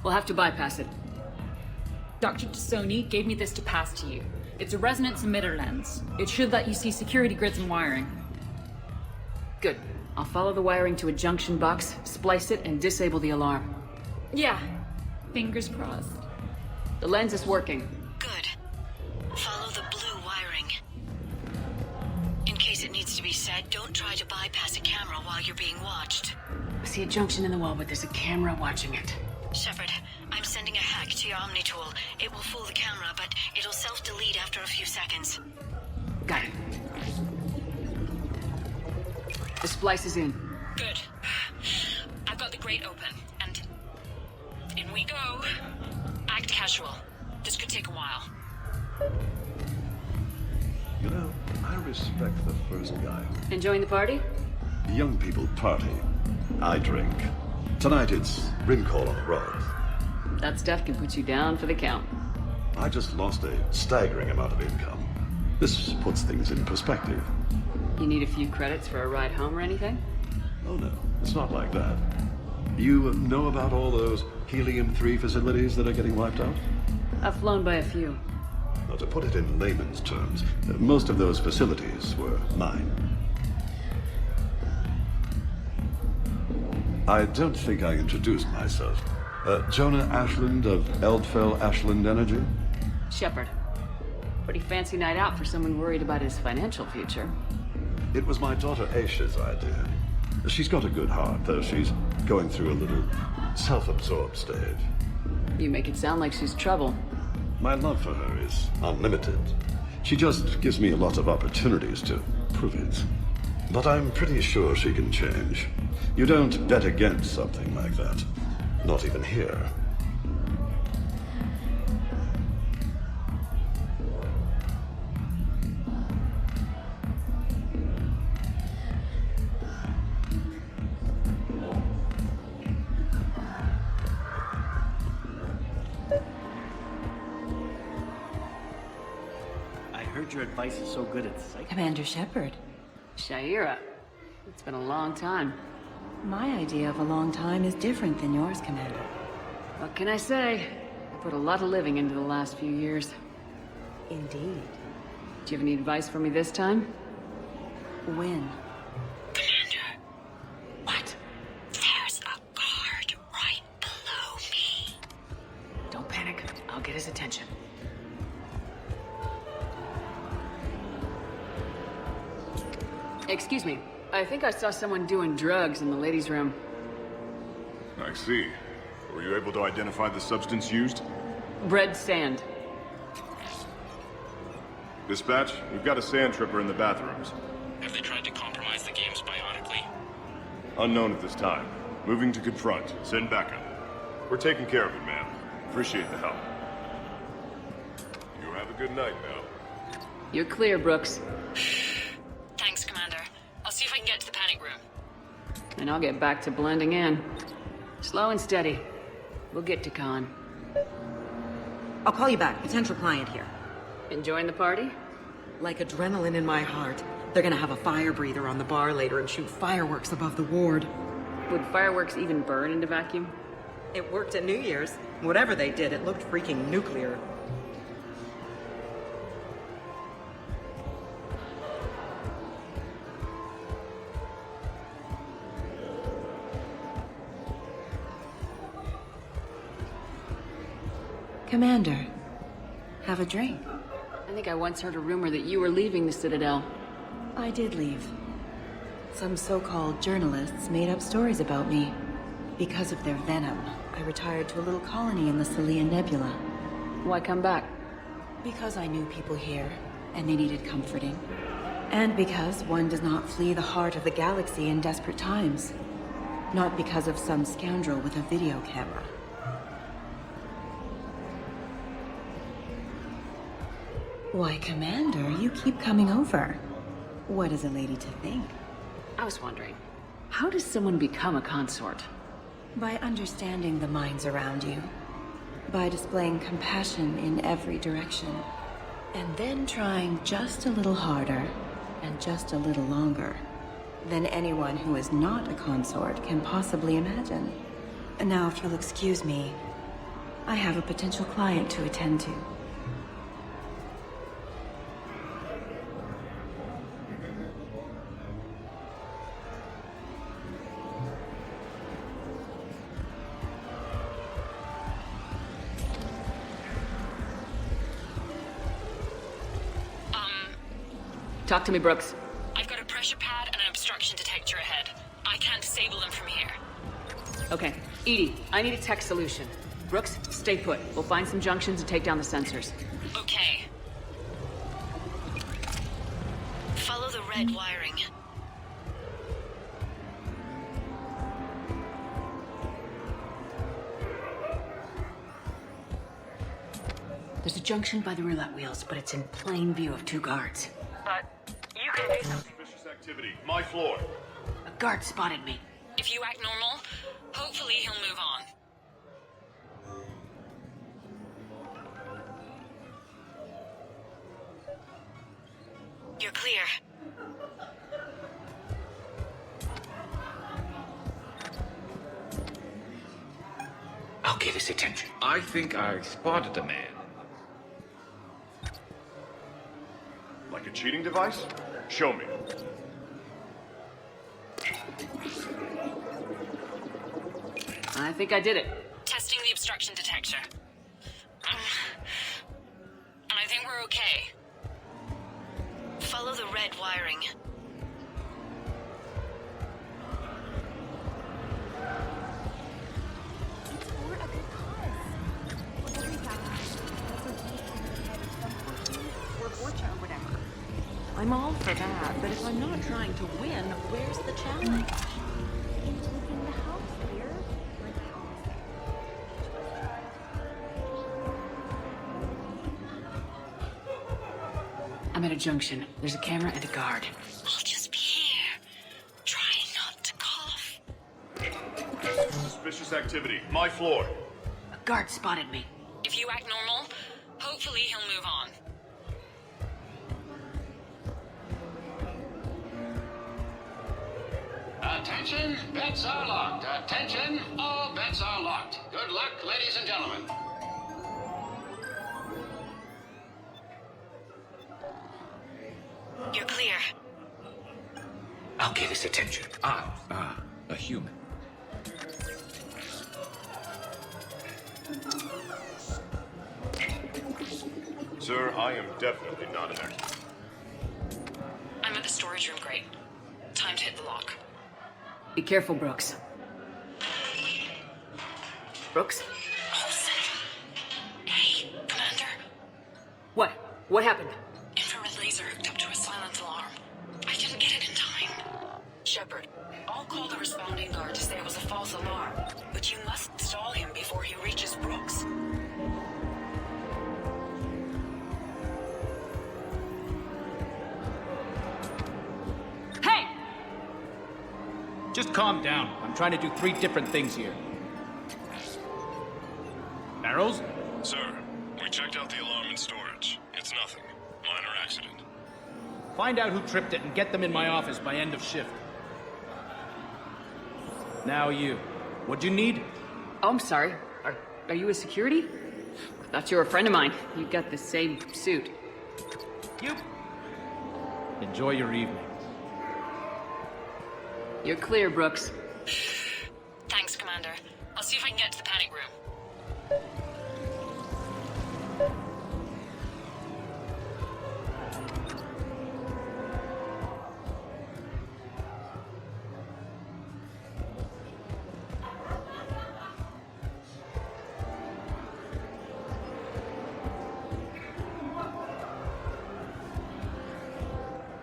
We'll have to bypass it. Dr. Tassoni gave me this to pass to you. It's a resonance emitter lens. It should let you see security grids and wiring. Good. I'll follow the wiring to a junction box, splice it, and disable the alarm. Yeah. Fingers crossed. The lens is working. Good. Follow the blue wiring. In case it needs to be said, don't try to bypass a camera while you're being watched. I see a junction in the wall, but there's a camera watching it. Shepard, I'm sending a hack to your Omni tool. It will fool the camera, but it'll self-delete after a few seconds. Got it. The splice is in. Good. I've got the grate open, and in we go. Act casual. This could take a while. You know, I respect the first guy. Enjoying the party? Young people party. I drink. Tonight it's rim call on the road. That stuff can put you down for the count. I just lost a staggering amount of income. This puts things in perspective. You need a few credits for a ride home or anything? Oh no, it's not like that. You know about all those helium-3 facilities that are getting wiped out? I've flown by a few. Now, to put it in layman's terms, most of those facilities were mine. I don't think I introduced myself. Jonah Ashland of Eldfell Ashland Energy? Shepard. Pretty fancy night out for someone worried about his financial future. It was my daughter Aisha's idea. She's got a good heart, though she's going through a little self-absorbed stage. You make it sound like she's trouble. My love for her is unlimited. She just gives me a lot of opportunities to prove it. But I'm pretty sure she can change. You don't bet against something like that. Not even here. heard your advice is so good it's psych. Commander Shepard. Shaira. It's been a long time. My idea of a long time is different than yours, Commander. What can I say? I put a lot of living into the last few years. Indeed. Do you have any advice for me this time? When? Commander. What? There's a guard right below me. Don't panic. I'll get his attention. Excuse me. I think I saw someone doing drugs in the ladies' room. I see. Were you able to identify the substance used? Red sand. Dispatch, we've got a sand tripper in the bathrooms. Have they tried to compromise the games bionically? Unknown at this time. Moving to confront. Send backup. We're taking care of it, ma'am. Appreciate the help. You have a good night now. You're clear, Brooks. Thanks, Commander. I'll see if I can get to the panic room. And I'll get back to blending in. Slow and steady. We'll get to Khan. I'll call you back. Potential client here. Enjoying the party? Like adrenaline in my heart. They're gonna have a fire breather on the bar later and shoot fireworks above the ward. Would fireworks even burn into vacuum? It worked at New Year's. Whatever they did, it looked freaking nuclear. Commander, have a drink. I think I once heard a rumor that you were leaving the Citadel. I did leave. Some so-called journalists made up stories about me. Because of their venom, I retired to a little colony in the Celia Nebula. Why come back? Because I knew people here, and they needed comforting. And because one does not flee the heart of the galaxy in desperate times. Not because of some scoundrel with a video camera. Why, Commander, you keep coming over. What is a lady to think? I was wondering, how does someone become a consort? By understanding the minds around you. By displaying compassion in every direction. And then trying just a little harder, and just a little longer, than anyone who is not a consort can possibly imagine. Now, if you'll excuse me, I have a potential client to attend to. Talk to me, Brooks. I've got a pressure pad and an obstruction detector ahead. I can't disable them from here. Okay. Edie, I need a tech solution. Brooks, stay put. We'll find some junctions and take down the sensors. Okay. Follow the red wiring. There's a junction by the roulette wheels, but it's in plain view of two guards. But you can do something. Suspicious activity. My floor. A guard spotted me. If you act normal, hopefully he'll move on. You're clear. I'll get his attention. I think I spotted a man. Like a cheating device? Show me. I think I did it. Testing the obstruction detector. And I think we're okay. Follow the red wiring. I'm all for that, but if I'm not trying to win, where's the challenge? In taking the house, dear. Like I always say. I'm at a junction. There's a camera and a guard. I'll just be here. Try not to cough. Suspicious activity. My floor. A guard spotted me. If you act normal, hopefully he'll move on. Attention, bets are locked. Attention, all bets are locked. Good luck, ladies and gentlemen. You're clear. I'll get his attention. A human. Sir, I am definitely not an expert. I'm at the storage room, great. Time to hit the lock. Be careful, Brooks. Brooks? Hey, Commander. What? What happened? Infrared laser hooked up to a silent alarm. I didn't get it in time. Shepard, I'll call the responding guard to say it was a false alarm, but you must stall him before he reaches Brooks. Hey! Just calm down. I'm trying to do 3 different things here. Barrows? Sir, we checked out the alarm in storage. It's nothing. Minor accident. Find out who tripped it and get them in my office by end of shift. Now you. What'd you need? Oh, I'm sorry. Are you a security? I thought you were a friend of mine. You got the same suit. You. Enjoy your evening. You're clear, Brooks. Thanks, Commander. I'll see if I can get to the panic room.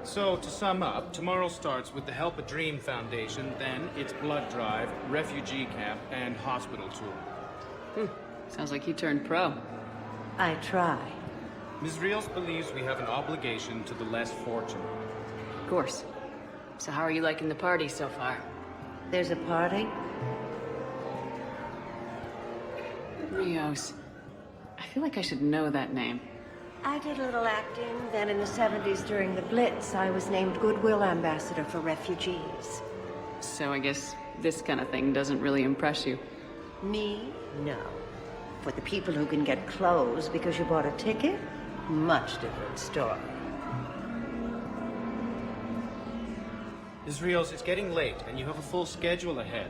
So, to sum up, tomorrow starts with the Help a Dream Foundation, then it's blood drive, refugee camp, and hospital tour. Sounds like you turned pro. I try. Ms. Rios believes we have an obligation to the less fortunate. Of course. So how are you liking the party so far? There's a party? Rios. I feel like I should know that name. I did a little acting. Then in the 70s during the Blitz, I was named Goodwill Ambassador for Refugees. So I guess this kind of thing doesn't really impress you. Me? No. For the people who can get clothes because you bought a ticket, much different story. Ms. Rios, it's getting late, and you have a full schedule ahead.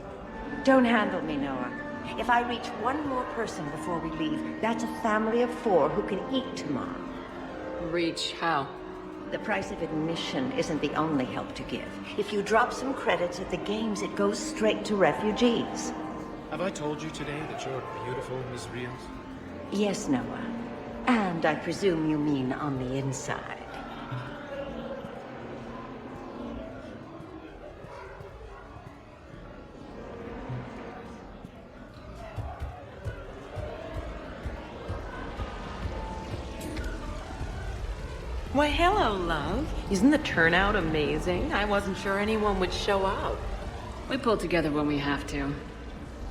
Don't handle me, Noah. If I reach one more person before we leave, that's a family of 4 who can eat tomorrow. Reach how? The price of admission isn't the only help to give. If you drop some credits at the games, it goes straight to refugees. Have I told you today that you're beautiful, Ms. Rios? Yes, Noah. And I presume you mean on the inside. Why, hello, love. Isn't the turnout amazing? I wasn't sure anyone would show up. We pull together when we have to.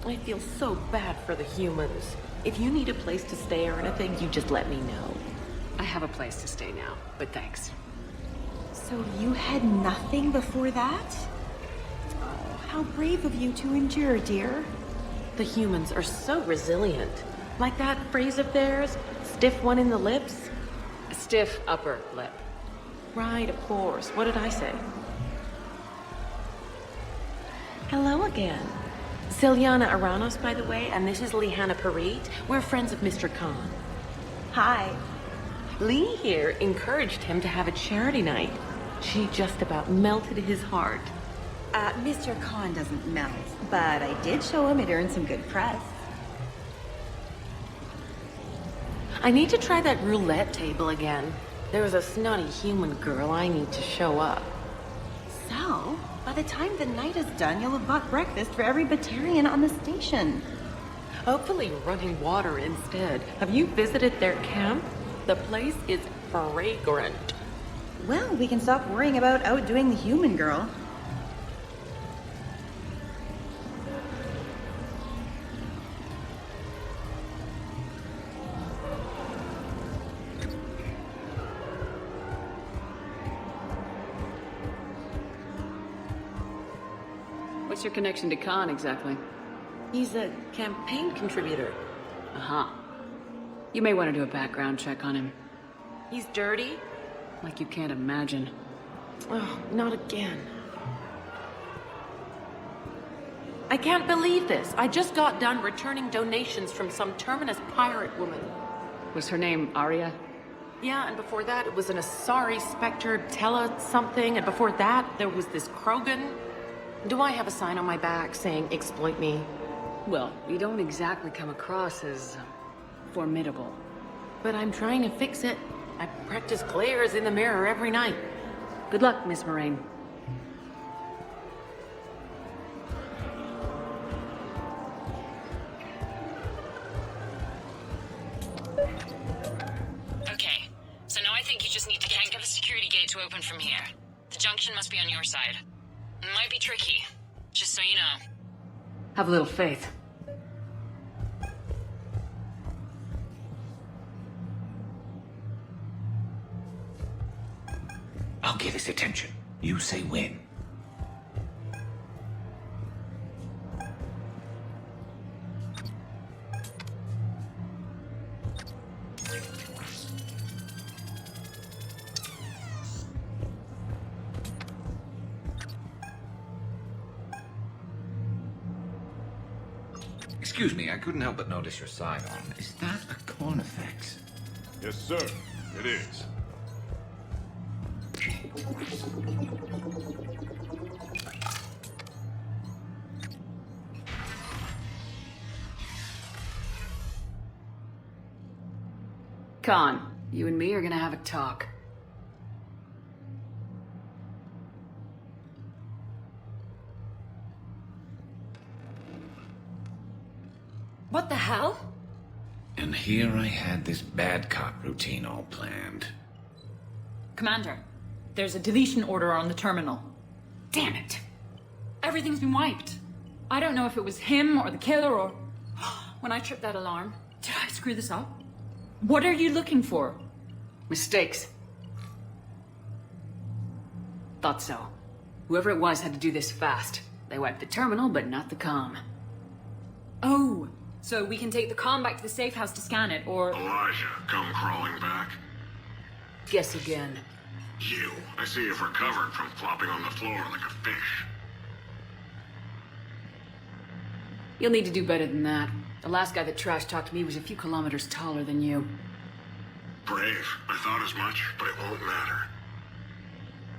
I feel so bad for the humans. If you need a place to stay or anything, you just let me know. I have a place to stay now, but thanks. So you had nothing before that? Oh, how brave of you to endure, dear. The humans are so resilient. Like that phrase of theirs, stiff one in the lips. Stiff upper lip. Right, of course. What did I say? Hello again. Celiana Aranos, by the way, and this is Lihanna Parit. We're friends of Mr. Khan. Hi. Lee here encouraged him to have a charity night. She just about melted his heart. Mr. Khan doesn't melt, but I did show him it earned some good press. I need to try that roulette table again. There was a snotty human girl I need to show up. So, by the time the night is done, you'll have bought breakfast for every Batarian on the station. Hopefully running water instead. Have you visited their camp? The place is fragrant. Well, we can stop worrying about outdoing the human girl. What's your connection to Khan, exactly? He's a campaign contributor. Uh-huh. You may want to do a background check on him. He's dirty? Like you can't imagine. Oh, not again. I can't believe this. I just got done returning donations from some Terminus pirate woman. Was her name Arya? Yeah, and before that it was an Asari Spectre Tella something, and before that there was this Krogan. Do I have a sign on my back saying exploit me? Well, you don't exactly come across as formidable. But I'm trying to fix it. I practice glares in the mirror every night. Good luck, Miss Moraine. Okay, so now I think you just need to yank up the security gate to open from here. The junction must be on your side. It might be tricky, just so you know. Have a little faith. I'll get his attention. You say when. Excuse me, I couldn't help but notice your sidearm. Is that a Cornifex? Yes, sir. It is. Khan, you and me are gonna have a talk. What the hell? And here I had this bad cop routine all planned. Commander, there's a deletion order on the terminal. Damn it! Everything's been wiped. I don't know if it was him or the killer or... When I tripped that alarm, did I screw this up? What are you looking for? Mistakes. Thought so. Whoever it was had to do this fast. They wiped the terminal, but not the comm. Oh, so we can take the comm back to the safe house to scan it, or... Elijah, come crawling back. Guess again. You. I see you've recovered from flopping on the floor like a fish. You'll need to do better than that. The last guy that trash-talked me was a few kilometers taller than you. Brave. I thought as much, but it won't matter.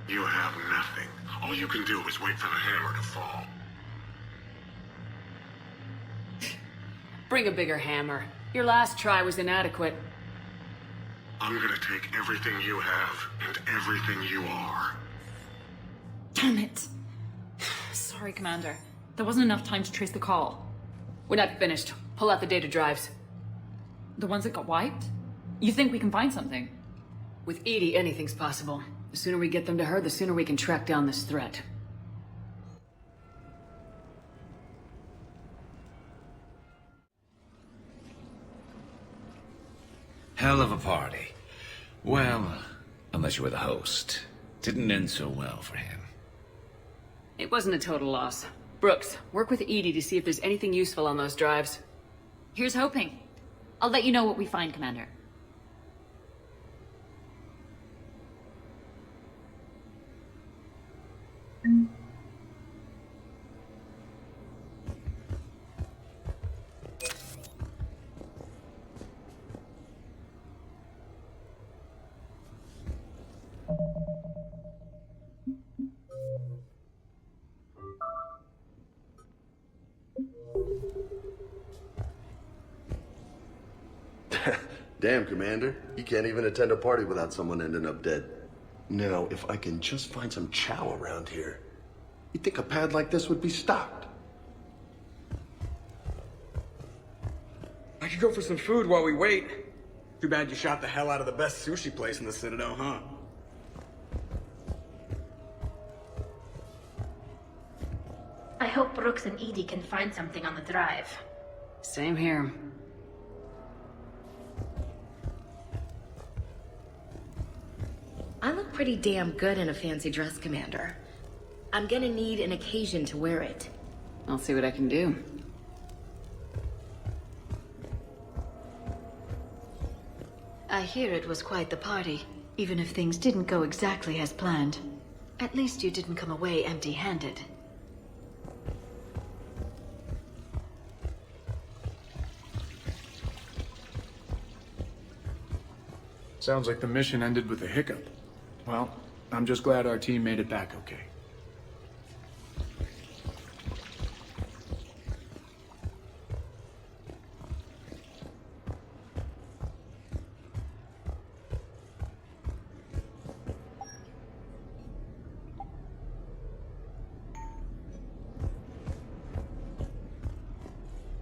You have nothing. All you can do is wait for the hammer to fall. Bring a bigger hammer. Your last try was inadequate. I'm gonna take everything you have and everything you are. Damn it. Sorry, Commander. There wasn't enough time to trace the call. We're not finished. Pull out the data drives. The ones that got wiped? You think we can find something? With Edie, anything's possible. The sooner we get them to her, the sooner we can track down this threat. Hell of a party. Well, unless you were the host. Didn't end so well for him. It wasn't a total loss. Brooks, work with Edie to see if there's anything useful on those drives. Here's hoping. I'll let you know what we find, Commander. Damn, Commander. You can't even attend a party without someone ending up dead. Now, if I can just find some chow around here, you'd think a pad like this would be stocked. I could go for some food while we wait. Too bad you shot the hell out of the best sushi place in the Citadel, huh? I hope Brooks and Edie can find something on the drive. Same here. I look pretty damn good in a fancy dress, Commander. I'm gonna need an occasion to wear it. I'll see what I can do. I hear it was quite the party, even if things didn't go exactly as planned. At least you didn't come away empty-handed. Sounds like the mission ended with a hiccup. Well, I'm just glad our team made it back okay.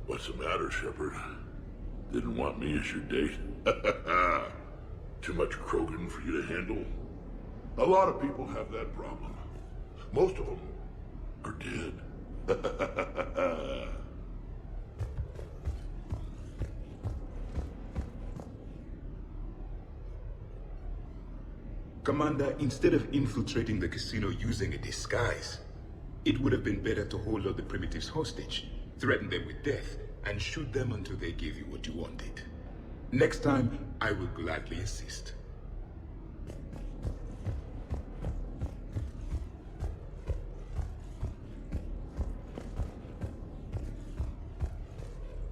What's the matter, Shepard? Didn't want me as your date? Too much Krogan for you to handle? A lot of people have that problem. Most of them are dead. Commander, instead of infiltrating the casino using a disguise, it would have been better to hold all the primitives hostage, threaten them with death, and shoot them until they gave you what you wanted. Next time, I will gladly assist.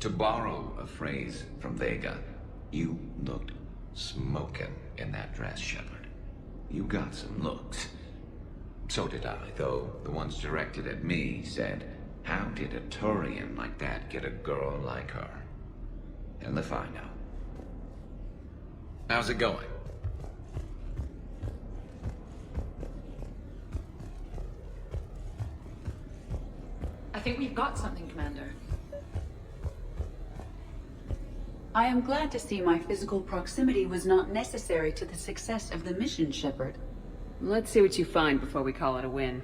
To borrow a phrase from Vega, you looked smokin' in that dress, Shepard. You got some looks. So did I, though the ones directed at me said, how did a Turian like that get a girl like her? And if I know. How's it going? I think we've got something, Commander. I am glad to see my physical proximity was not necessary to the success of the mission, Shepard. Let's see what you find before we call it a win.